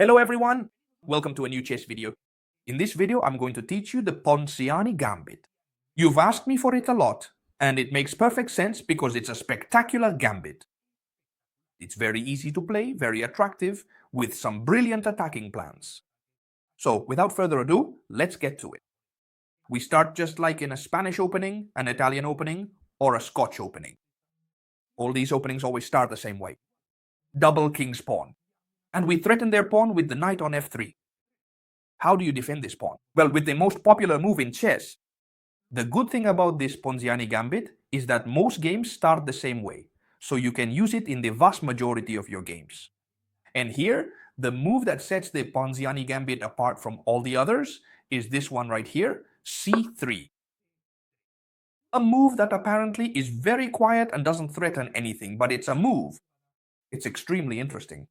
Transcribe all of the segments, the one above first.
Hello everyone, welcome to a new chess video. In this video, I'm going to teach you the Ponziani gambit. You've asked me for it a lot, and it makes perfect sense because it's a spectacular gambit. It's very easy to play, very attractive, with some brilliant attacking plans. So, without further ado, let's get to it. We start just like in a Spanish opening, an Italian opening, or a Scotch opening. All these openings always start the same way. Double king's pawn. And we threaten their pawn with the knight on f3. How do you defend this pawn? Well, with the most popular move in chess. The good thing about this Ponziani gambit is that most games start the same way, so you can use it in the vast majority of your games. And here, the move that sets the Ponziani gambit apart from all the others is this one right here, c3. A move that apparently is very quiet and doesn't threaten anything, but it's a move. It's extremely interesting.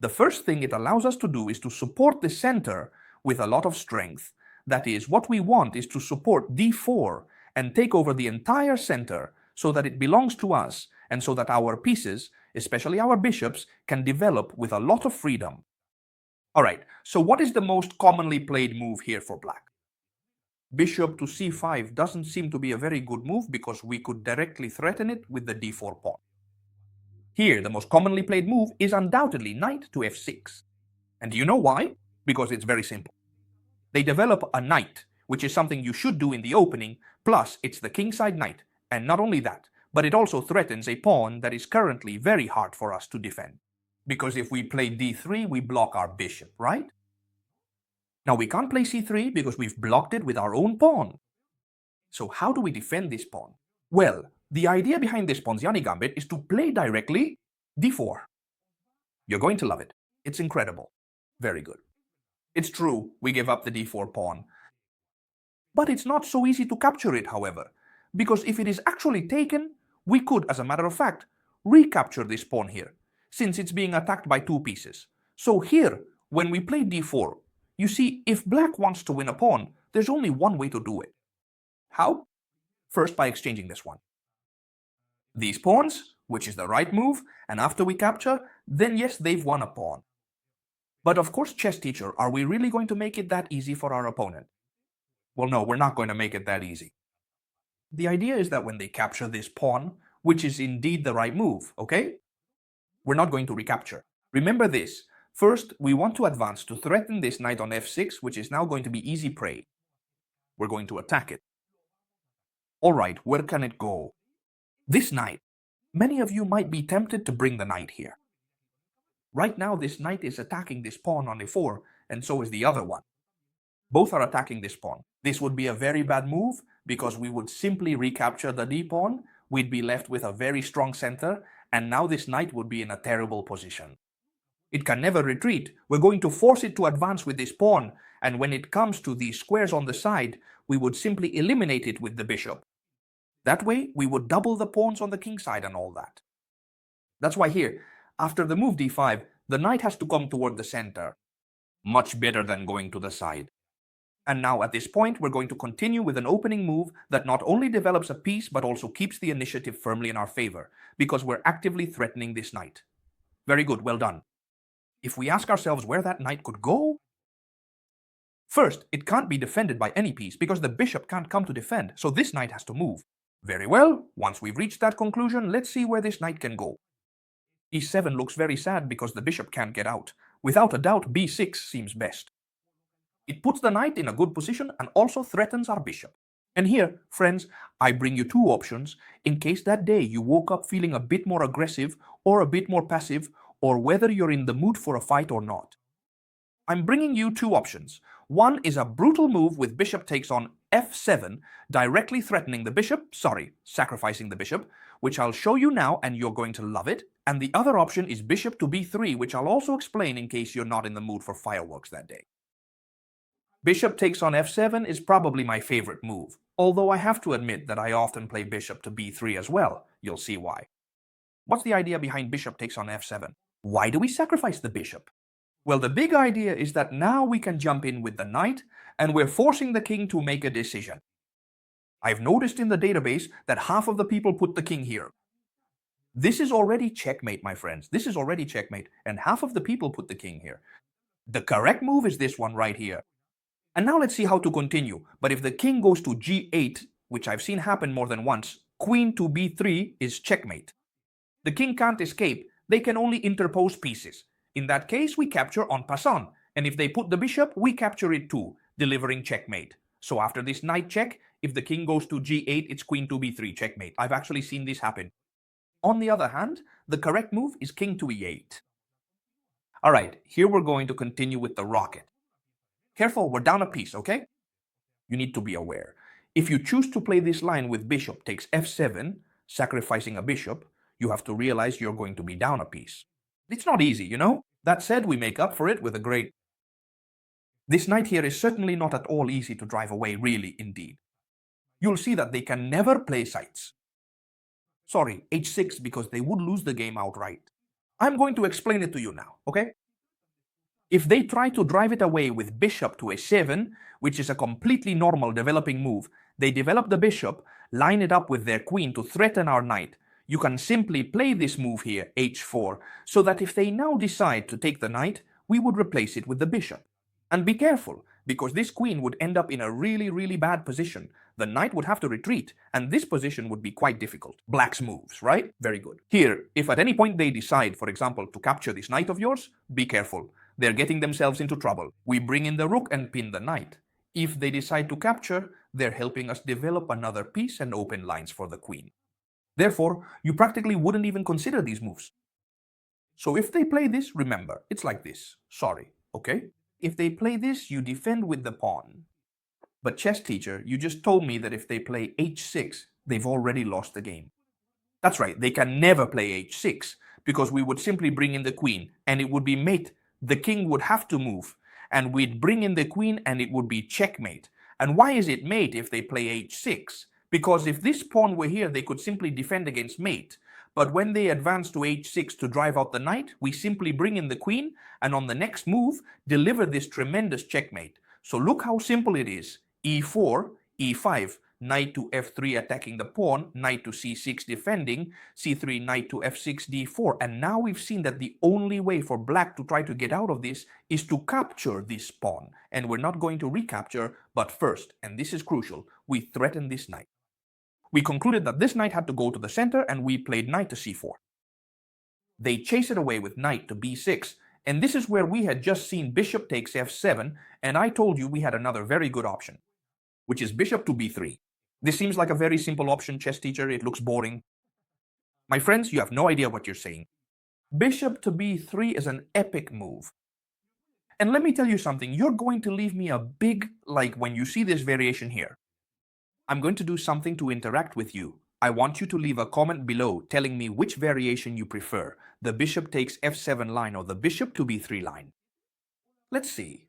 The first thing it allows us to do is to support the center with a lot of strength. That is, what we want is to support d4 and take over the entire center so that it belongs to us and so that our pieces, especially our bishops, can develop with a lot of freedom. Alright, so what is the most commonly played move here for black? Bishop to c5 doesn't seem to be a very good move because we could directly threaten it with the d4 pawn. Here, the most commonly played move is undoubtedly knight to f6. And do you know why? Because it's very simple. They develop a knight, which is something you should do in the opening, plus it's the kingside knight, and not only that, but it also threatens a pawn that is currently very hard for us to defend. Because if we play d3, we block our bishop, right? Now we can't play c3 because we've blocked it with our own pawn. So how do we defend this pawn? Well, the idea behind this Ponziani gambit is to play directly d4. You're going to love it. It's incredible. Very good. It's true, we give up the d4 pawn. But it's not so easy to capture it, however, because if it is actually taken, we could, as a matter of fact, recapture this pawn here, since it's being attacked by two pieces. So here, when we play d4, you see, if black wants to win a pawn, there's only one way to do it. How? First, by exchanging this one. These pawns, which is the right move, and after we capture, then yes, they've won a pawn. But of course, chess teacher, are we really going to make it that easy for our opponent? Well, no, we're not going to make it that easy. The idea is that when they capture this pawn, which is indeed the right move, okay? We're not going to recapture. Remember this. First, we want to advance to threaten this knight on f6, which is now going to be easy prey. We're going to attack it. Alright, where can it go? This knight. Many of you might be tempted to bring the knight here. Right now, this knight is attacking this pawn on a4, and so is the other one. Both are attacking this pawn. This would be a very bad move, because we would simply recapture the d-pawn, we'd be left with a very strong center, and now this knight would be in a terrible position. It can never retreat. We're going to force it to advance with this pawn, and when it comes to these squares on the side, we would simply eliminate it with the bishop. That way, we would double the pawns on the king side and all that. That's why here, after the move d5, the knight has to come toward the center. Much better than going to the side. And now at this point, we're going to continue with an opening move that not only develops a piece, but also keeps the initiative firmly in our favor, because we're actively threatening this knight. Very good, well done. If we ask ourselves where that knight could go, first, it can't be defended by any piece, because the bishop can't come to defend, so this knight has to move. Very well, once we've reached that conclusion, let's see where this knight can go. e7 looks very sad because the bishop can't get out. Without a doubt, b6 seems best. It puts the knight in a good position and also threatens our bishop. And here, friends, I bring you two options in case that day you woke up feeling a bit more aggressive or a bit more passive, or whether you're in the mood for a fight or not. I'm bringing you two options. One is a brutal move with bishop takes on f7, directly threatening the bishop, sacrificing the bishop, which I'll show you now and you're going to love it. And the other option is bishop to b3, which I'll also explain in case you're not in the mood for fireworks that day. Bishop takes on f7 is probably my favorite move, although I have to admit that I often play bishop to b3 as well. You'll see why. What's the idea behind bishop takes on f7? Why do we sacrifice the bishop? Well, the big idea is that now we can jump in with the knight, and we're forcing the king to make a decision. I've noticed in the database that half of the people put the king here. This is already checkmate, my friends. This is already checkmate, and half of the people put the king here. The correct move is this one right here. And now let's see how to continue. But if the king goes to g8, which I've seen happen more than once, queen to b3 is checkmate. The king can't escape, they can only interpose pieces. In that case, we capture en passant, and if they put the bishop, we capture it too, delivering checkmate. So after this knight check, if the king goes to g8, it's queen to b3, checkmate. I've actually seen this happen. On the other hand, the correct move is king to e8. Alright, here we're going to continue with the rocket. Careful, we're down a piece, okay? You need to be aware. If you choose to play this line with bishop takes f7, sacrificing a bishop, you have to realize you're going to be down a piece. It's not easy, you know? That said, we make up for it with a great... This knight here is certainly not at all easy to drive away, really, indeed. You'll see that they can never play sides. Sorry, h6 because they would lose the game outright. I'm going to explain it to you now, okay? If they try to drive it away with bishop to a7, which is a completely normal developing move, they develop the bishop, line it up with their queen to threaten our knight. You can simply play this move here, h4, so that if they now decide to take the knight, we would replace it with the bishop. And be careful, because this queen would end up in a really bad position. The knight would have to retreat, and this position would be quite difficult. Black's moves, right? Very good. Here, if at any point they decide, for example, to capture this knight of yours, be careful. They're getting themselves into trouble. We bring in the rook and pin the knight. If they decide to capture, they're helping us develop another piece and open lines for the queen. Therefore, you practically wouldn't even consider these moves. So if they play this, remember, it's like this. Sorry, okay? If they play this, you defend with the pawn. But chess teacher, you just told me that if they play h6, they've already lost the game. That's right, they can never play h6, because we would simply bring in the queen, and it would be mate. The king would have to move, and we'd bring in the queen, and it would be checkmate. And why is it mate if they play h6? Because if this pawn were here, they could simply defend against mate. But when they advance to h6 to drive out the knight, we simply bring in the queen, and on the next move, deliver this tremendous checkmate. So look how simple it is. e4, e5, knight to f3 attacking the pawn, knight to c6 defending, c3, knight to f6, d4. And now we've seen that the only way for black to try to get out of this is to capture this pawn. And we're not going to recapture, but first, and this is crucial, we threaten this knight. We concluded that this knight had to go to the center, and we played knight to c4. They chase it away with knight to b6, and this is where we had just seen bishop takes f7, and I told you we had another very good option, which is bishop to b3. This seems like a very simple option, chess teacher. It looks boring. My friends, you have no idea what you're saying. Bishop to b3 is an epic move. And let me tell you something, you're going to leave me a big like when you see this variation here. I'm going to do something to interact with you. I want you to leave a comment below telling me which variation you prefer, the bishop takes f7 line or the bishop to b3 line. Let's see.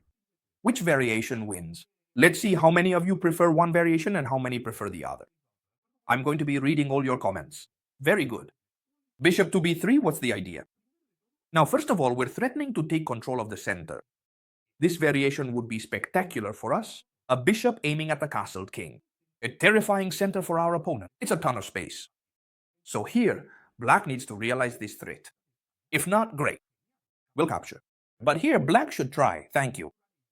Which variation wins? Let's see how many of you prefer one variation and how many prefer the other. I'm going to be reading all your comments. Very good. Bishop to b3, what's the idea? Now, first of all, we're threatening to take control of the center. This variation would be spectacular for us. A bishop aiming at the castled king. A terrifying center for our opponent. It's a ton of space. So here, black needs to realize this threat. If not, great. We'll capture. But here, black should try, thank you,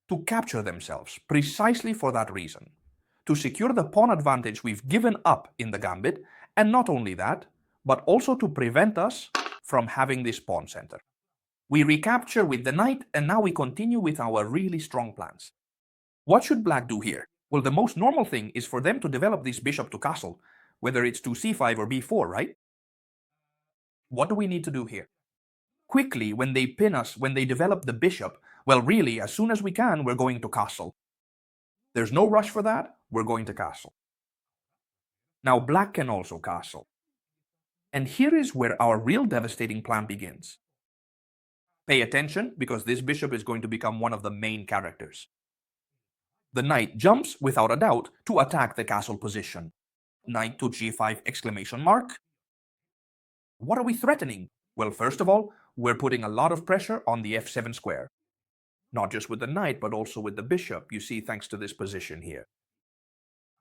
to capture themselves precisely for that reason. To secure the pawn advantage we've given up in the gambit, and not only that, but also to prevent us from having this pawn center. We recapture with the knight, and now we continue with our really strong plans. What should black do here? Well, the most normal thing is for them to develop this bishop to castle, whether it's to c5 or b4, right? What do we need to do here? Quickly, when they pin us, when they develop the bishop, well, really, as soon as we can, we're going to castle. There's no rush for that, we're going to castle. Now, black can also castle. And here is where our real devastating plan begins. Pay attention, because this bishop is going to become one of the main characters. The knight jumps, without a doubt, to attack the castle position. Knight to g5 exclamation mark. What are we threatening? Well, first of all, we're putting a lot of pressure on the f7 square. Not just with the knight, but also with the bishop, you see, thanks to this position here.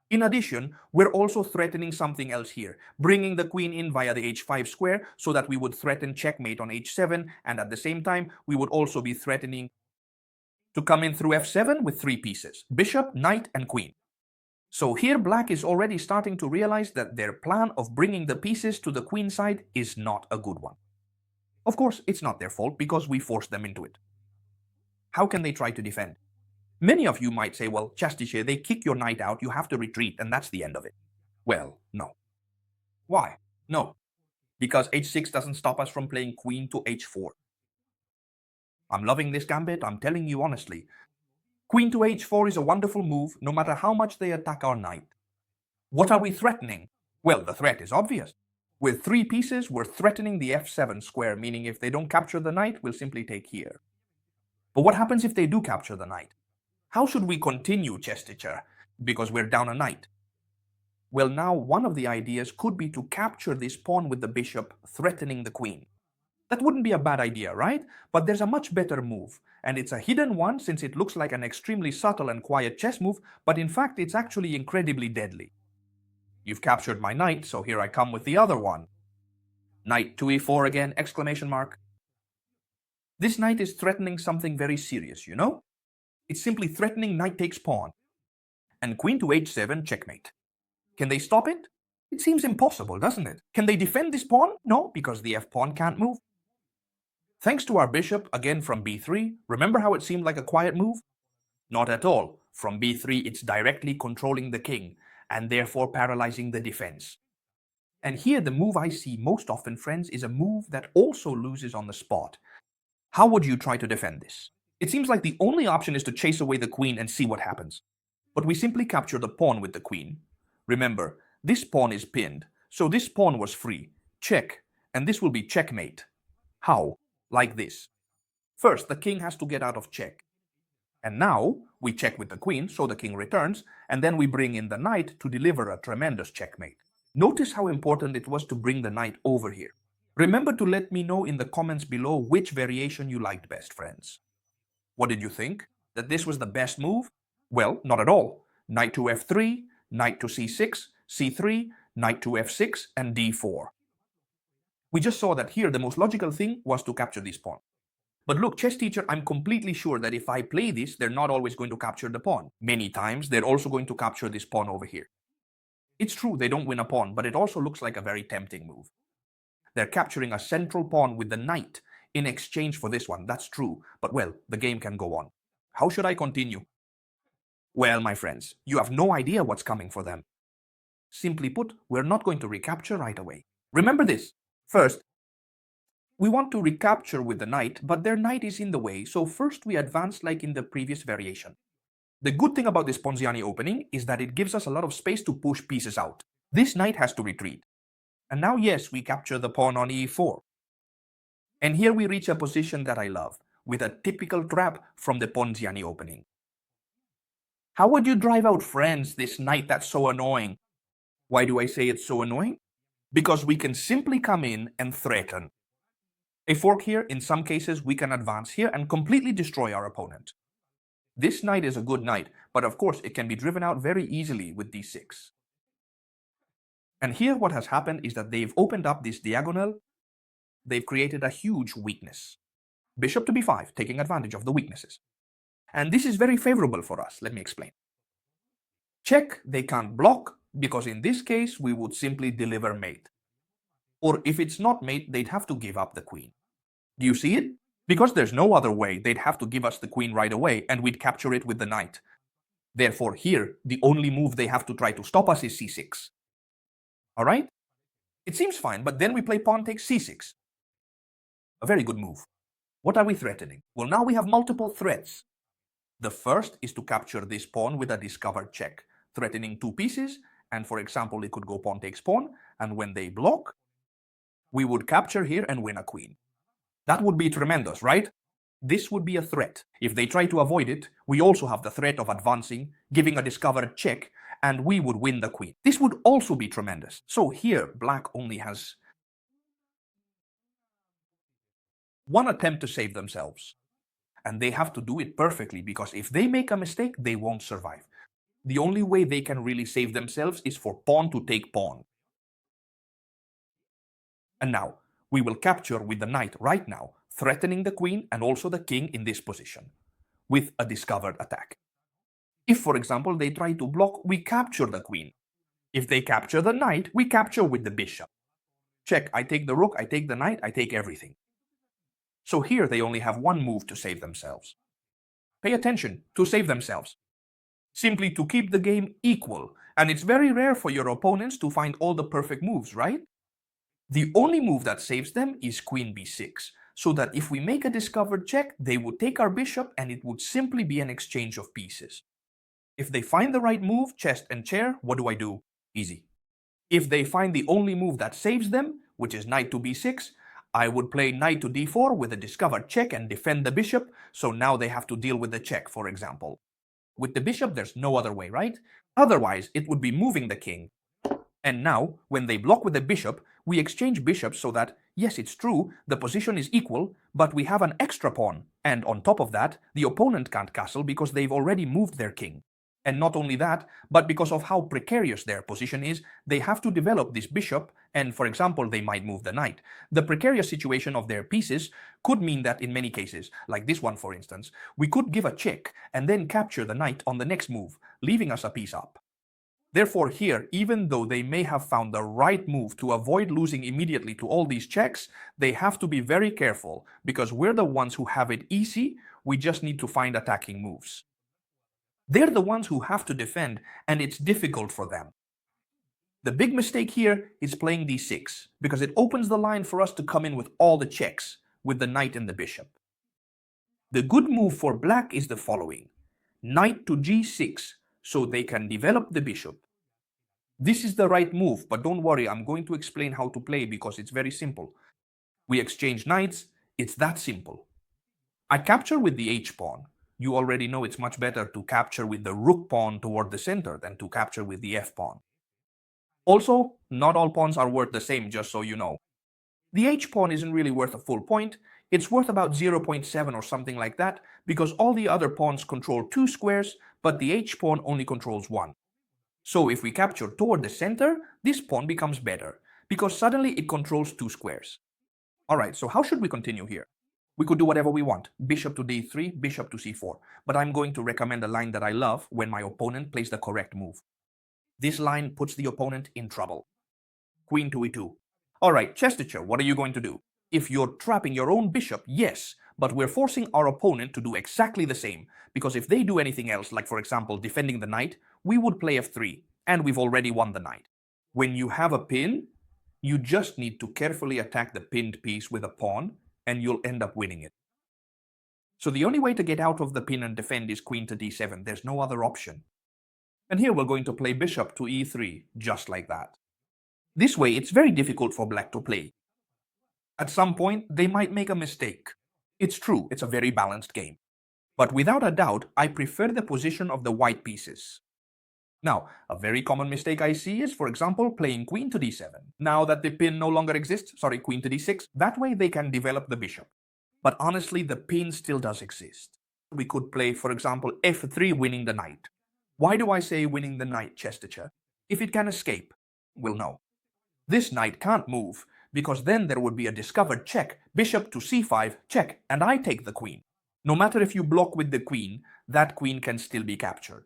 In addition, we're also threatening something else here, bringing the queen in via the h5 square so that we would threaten checkmate on h7, and at the same time, we would also be threatening to come in through f7 with 3 pieces, bishop, knight, and queen. So here black is already starting to realize that their plan of bringing the pieces to the queen side is not a good one. Of course, it's not their fault because we forced them into it. How can they try to defend? Many of you might say, well, Chastiche, they kick your knight out, you have to retreat, and that's the end of it. Well, no. Why? No. Because h6 doesn't stop us from playing queen to h4. I'm loving this gambit, I'm telling you honestly. Queen to h4 is a wonderful move, no matter how much they attack our knight. What are we threatening? Well, the threat is obvious. With 3 pieces, we're threatening the f7 square, meaning if they don't capture the knight, we'll simply take here. But what happens if they do capture the knight? How should we continue, chess teacher? Because we're down a knight. Well, now one of the ideas could be to capture this pawn with the bishop, threatening the queen. That wouldn't be a bad idea, right? But there's a much better move, and it's a hidden one since it looks like an extremely subtle and quiet chess move, but in fact it's actually incredibly deadly. You've captured my knight, so here I come with the other one. Knight to e4 again, exclamation mark. This knight is threatening something very serious, you know? It's simply threatening knight takes pawn. And queen to h7, checkmate. Can they stop it? It seems impossible, doesn't it? Can they defend this pawn? No, because the f-pawn can't move. Thanks to our bishop, again from b3, remember how it seemed like a quiet move? Not at all. From b3 it's directly controlling the king, and therefore paralyzing the defense. And here the move I see most often, friends, is a move that also loses on the spot. How would you try to defend this? It seems like the only option is to chase away the queen and see what happens. But we simply capture the pawn with the queen. Remember, this pawn is pinned, so this pawn was free. Check, and this will be checkmate. How? Like this. First, the king has to get out of check. And now, we check with the queen, so the king returns, and then we bring in the knight to deliver a tremendous checkmate. Notice how important it was to bring the knight over here. Remember to let me know in the comments below which variation you liked best, friends. What did you think? That this was the best move? Well, not at all. Knight to f3, knight to c6, c3, knight to f6, and d4. We just saw that here the most logical thing was to capture this pawn. But look, chess teacher, I'm completely sure that if I play this, they're not always going to capture the pawn. Many times, they're also going to capture this pawn over here. It's true, they don't win a pawn, but it also looks like a very tempting move. They're capturing a central pawn with the knight in exchange for this one, that's true, but well, the game can go on. How should I continue? Well, my friends, you have no idea what's coming for them. Simply put, we're not going to recapture right away. Remember this. First, we want to recapture with the knight, but their knight is in the way, so first we advance like in the previous variation. The good thing about this Ponziani opening is that it gives us a lot of space to push pieces out. This knight has to retreat. And now, yes, we capture the pawn on e4. And here we reach a position that I love, with a typical trap from the Ponziani opening. How would you drive out, friends, this knight that's so annoying? Why do I say it's so annoying? Because we can simply come in and threaten. A fork here, in some cases, we can advance here and completely destroy our opponent. This knight is a good knight, but of course it can be driven out very easily with d6. And here what has happened is that they've opened up this diagonal. They've created a huge weakness. Bishop to b5, taking advantage of the weaknesses. And this is very favorable for us. Let me explain. Check, they can't block, because in this case we would simply deliver mate. Or if it's not mate, they'd have to give up the queen. Do you see it? Because there's no other way, they'd have to give us the queen right away and we'd capture it with the knight. Therefore here, the only move they have to try to stop us is c6. Alright? It seems fine, but then we play pawn takes c6. A very good move. What are we threatening? Well, now we have multiple threats. The first is to capture this pawn with a discovered check, threatening 2 pieces, and for example it could go pawn takes pawn, and when they block, we would capture here and win a queen. That would be tremendous, right? This would be a threat. If they try to avoid it, we also have the threat of advancing, giving a discovered check, and we would win the queen. This would also be tremendous. So here, black only has one attempt to save themselves. And they have to do it perfectly, because if they make a mistake, they won't survive. The only way they can really save themselves is for pawn to take pawn. And now, we will capture with the knight right now, threatening the queen and also the king in this position. with a discovered attack. If, for example, they try to block, we capture the queen. If they capture the knight, we capture with the bishop. Check, I take the rook, I take the knight, I take everything. So here they only have one move to save themselves. Pay attention, to save themselves. Simply to keep the game equal, and it's very rare for your opponents to find all the perfect moves, right? The only move that saves them is queen b6, so that if we make a discovered check, they would take our bishop and it would simply be an exchange of pieces. If they find the right move, chest and chair, what do? Easy. If they find the only move that saves them, which is knight to b6, I would play knight to d4 with a discovered check and defend the bishop, so now they have to deal with the check, for example. With the bishop, there's no other way, right? Otherwise, it would be moving the king. And now, when they block with the bishop, we exchange bishops so that, yes, it's true, the position is equal, but we have an extra pawn. And on top of that, the opponent can't castle because they've already moved their king. And not only that, but because of how precarious their position is, they have to develop this bishop, and for example, they might move the knight. The precarious situation of their pieces could mean that in many cases, like this one for instance, we could give a check and then capture the knight on the next move, leaving us a piece up. Therefore here, even though they may have found the right move to avoid losing immediately to all these checks, they have to be very careful, because we're the ones who have it easy, we just need to find attacking moves. They're the ones who have to defend, and it's difficult for them. The big mistake here is playing d6, because it opens the line for us to come in with all the checks, with the knight and the bishop. The good move for black is the following: knight to g6, so they can develop the bishop. This is the right move, but don't worry, I'm going to explain how to play because it's very simple. We exchange knights, it's that simple. I capture with the h-pawn. You already know it's much better to capture with the rook pawn toward the center than to capture with the f-pawn. Also, not all pawns are worth the same, just so you know. The h-pawn isn't really worth a full point, it's worth about 0.7 or something like that, because all the other pawns control 2 squares, but the h-pawn only controls 1. So if we capture toward the center, this pawn becomes better, because suddenly it controls 2 squares. Alright, so how should we continue here? We could do whatever we want, bishop to d3, bishop to c4, but I'm going to recommend a line that I love when my opponent plays the correct move. This line puts the opponent in trouble. Queen to e2. Alright, Chestercher, what are you going to do? If you're trapping your own bishop, yes, but we're forcing our opponent to do exactly the same, because if they do anything else, like for example defending the knight, we would play f3, and we've already won the knight. When you have a pin, you just need to carefully attack the pinned piece with a pawn, and you'll end up winning it. So the only way to get out of the pin and defend is queen to d7, there's no other option. And here we're going to play bishop to e3, just like that. This way it's very difficult for black to play. At some point, they might make a mistake. It's true, it's a very balanced game. But without a doubt, I prefer the position of the white pieces. Now, a very common mistake I see is, for example, playing queen to d7. Now that the pin no longer exists, queen to d6, that way they can develop the bishop. But honestly, the pin still does exist. We could play, for example, f3 winning the knight. Why do I say winning the knight, Chestercher? If it can escape, we'll know. This knight can't move, because then there would be a discovered check, bishop to c5, check, and I take the queen. No matter if you block with the queen, that queen can still be captured.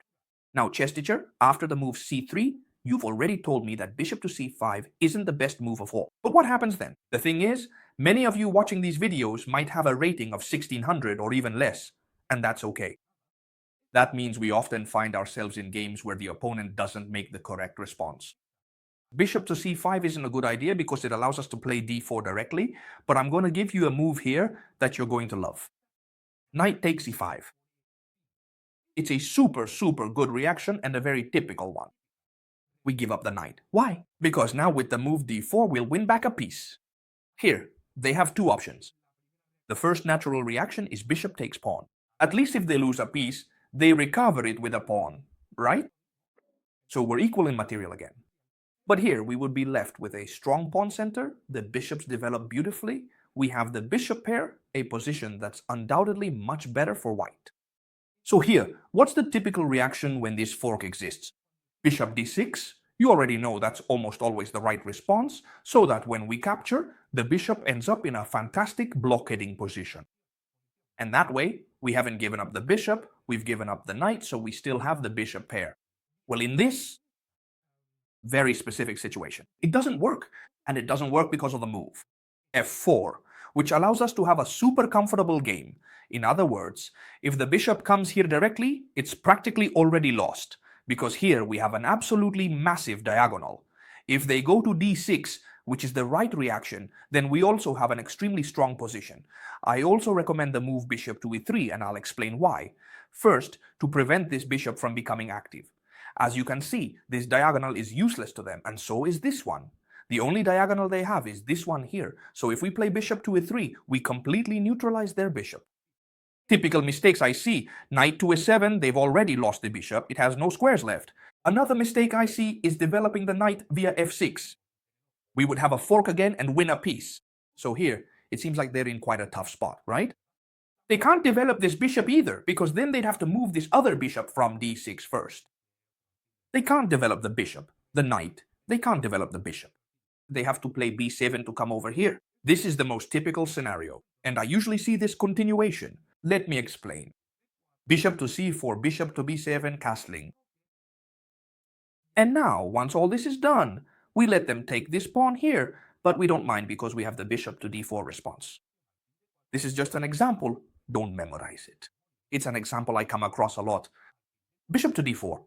Now, Chestercher, after the move c3, you've already told me that bishop to c5 isn't the best move of all. But what happens then? The thing is, many of you watching these videos might have a rating of 1600 or even less, and that's okay. That means we often find ourselves in games where the opponent doesn't make the correct response. Bishop to c5 isn't a good idea because it allows us to play d4 directly, but I'm going to give you a move here that you're going to love. Knight takes e5. It's a super good reaction and a very typical one. We give up the knight. Why? Because now with the move d4 we'll win back a piece. Here, they have two options. The first natural reaction is bishop takes pawn. At least if they lose a piece, they recover it with a pawn, right? So we're equal in material again. But here we would be left with a strong pawn center, the bishops develop beautifully, we have the bishop pair, a position that's undoubtedly much better for white. So here, what's the typical reaction when this fork exists? Bishop d6, you already know that's almost always the right response, so that when we capture, the bishop ends up in a fantastic blockading position. And that way, We haven't given up the bishop, we've given up the knight, so we still have the bishop pair. Well, in this very specific situation, it doesn't work, and it doesn't work because of the move f4, which allows us to have a super comfortable game. In other words, if the bishop comes here directly, it's practically already lost, because here we have an absolutely massive diagonal. If they go to d6, which is the right reaction, then we also have an extremely strong position. I also recommend the move bishop to e3, and I'll explain why. First, to prevent this bishop from becoming active. As you can see, this diagonal is useless to them, and so is this one. The only diagonal they have is this one here, so if we play bishop to e3, we completely neutralize their bishop. Typical mistakes I see: knight to e7, they've already lost the bishop, it has no squares left. Another mistake I see is developing the knight via f6. We would have a fork again and win a piece. So here, it seems like they're in quite a tough spot, right? They can't develop this bishop either, because then they'd have to move this other bishop from d6 first. They can't develop the bishop, the knight, they can't develop the bishop. They have to play b7 to come over here. This is the most typical scenario, and I usually see this continuation. Let me explain. Bishop to c4, bishop to b7, castling. And now, once all this is done, we let them take this pawn here, but we don't mind because we have the bishop to d4 response. This is just an example, don't memorize it. It's an example I come across a lot. Bishop to d4.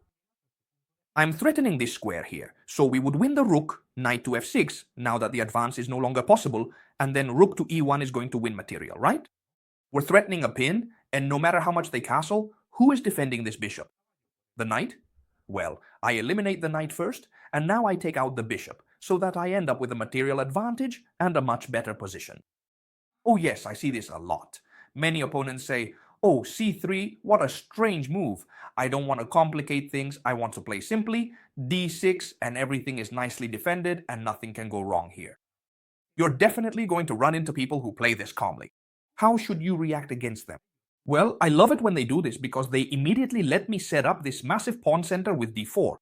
I'm threatening this square here, so we would win the rook, knight to f6, now that the advance is no longer possible, and then rook to e1 is going to win material, right? We're threatening a pin, and no matter how much they castle, who is defending this bishop? The knight? Well, I eliminate the knight first, and now I take out the bishop, so that I end up with a material advantage and a much better position. Oh yes, I see this a lot. Many opponents say, oh, c3, what a strange move. I don't want to complicate things, I want to play simply, d6, and everything is nicely defended and nothing can go wrong here. You're definitely going to run into people who play this calmly. How should you react against them? Well, I love it when they do this because they immediately let me set up this massive pawn center with d4.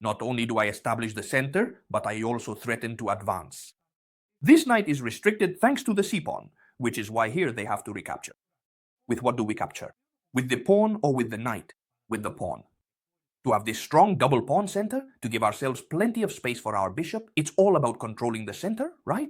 Not only do I establish the center, but I also threaten to advance. This knight is restricted thanks to the c-pawn, which is why here they have to recapture. With what do we capture? With the pawn or with the knight? With the pawn. To have this strong double pawn center, to give ourselves plenty of space for our bishop, it's all about controlling the center, right?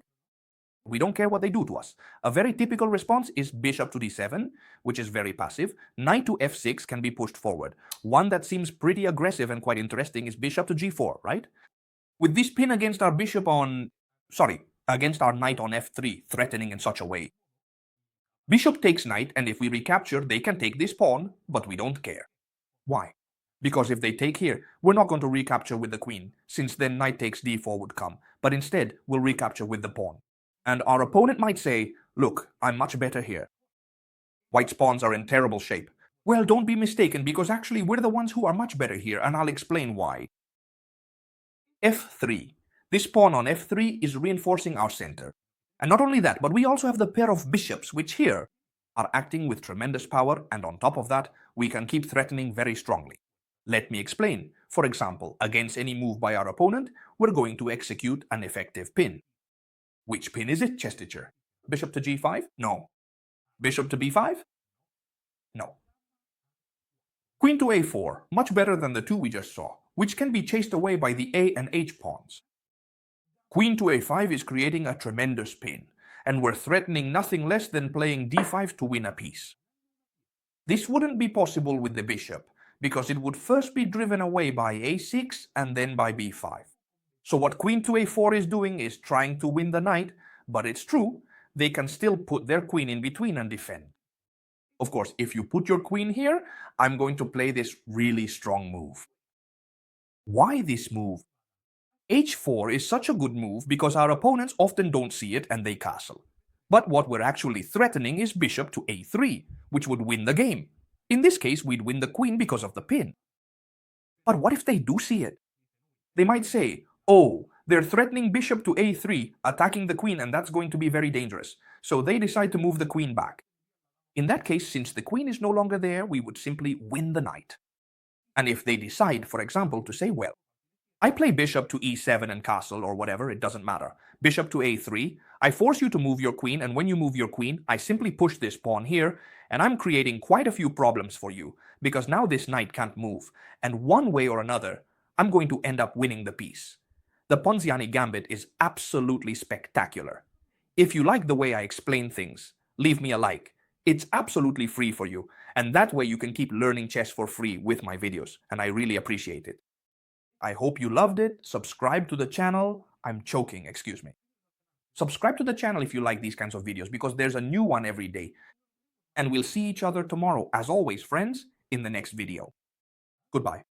We don't care what they do to us. A very typical response is bishop to d7, which is very passive. Knight to f6 can be pushed forward. One that seems pretty aggressive and quite interesting is bishop to g4, right? With this pin against our bishop against our knight on f3, threatening in such a way. Bishop takes knight, and if we recapture, they can take this pawn, but we don't care. Why? Because if they take here, we're not going to recapture with the queen, since then knight takes d4 would come, but instead we'll recapture with the pawn. And our opponent might say, look, I'm much better here. White's pawns are in terrible shape. Well, don't be mistaken, because actually we're the ones who are much better here, and I'll explain why. f3. This pawn on f3 is reinforcing our center. And not only that, but we also have the pair of bishops, which here are acting with tremendous power, and on top of that, we can keep threatening very strongly. Let me explain. For example, against any move by our opponent, we're going to execute an effective pin. Which pin is it, chess teacher? Bishop to g5? No. Bishop to b5? No. Queen to a4, much better than the two we just saw, which can be chased away by the a and h pawns. Queen to a5 is creating a tremendous pin, and we're threatening nothing less than playing d5 to win a piece. This wouldn't be possible with the bishop, because it would first be driven away by a6 and then by b5. So what queen to a4 is doing is trying to win the knight, but it's true, they can still put their queen in between and defend. Of course, if you put your queen here, I'm going to play this really strong move. Why this move? h4 is such a good move because our opponents often don't see it and they castle. But what we're actually threatening is bishop to a3, which would win the game. In this case, we'd win the queen because of the pin. But what if they do see it? They might say, oh, they're threatening bishop to a3, attacking the queen, and that's going to be very dangerous. So they decide to move the queen back. In that case, since the queen is no longer there, we would simply win the knight. And if they decide, for example, to say, well, I play bishop to e7 and castle or whatever, it doesn't matter. Bishop to a3, I force you to move your queen, and when you move your queen, I simply push this pawn here, And I'm creating quite a few problems for you, because now this knight can't move, and one way or another, I'm going to end up winning the piece. The Ponziani gambit is absolutely spectacular. If you like the way I explain things, leave me a like. It's absolutely free for you, and that way you can keep learning chess for free with my videos, and I really appreciate it. I hope you loved it. Subscribe to the channel. I'm choking, excuse me. Subscribe to the channel if you like these kinds of videos, because there's a new one every day. And we'll see each other tomorrow, as always, friends, in the next video. Goodbye.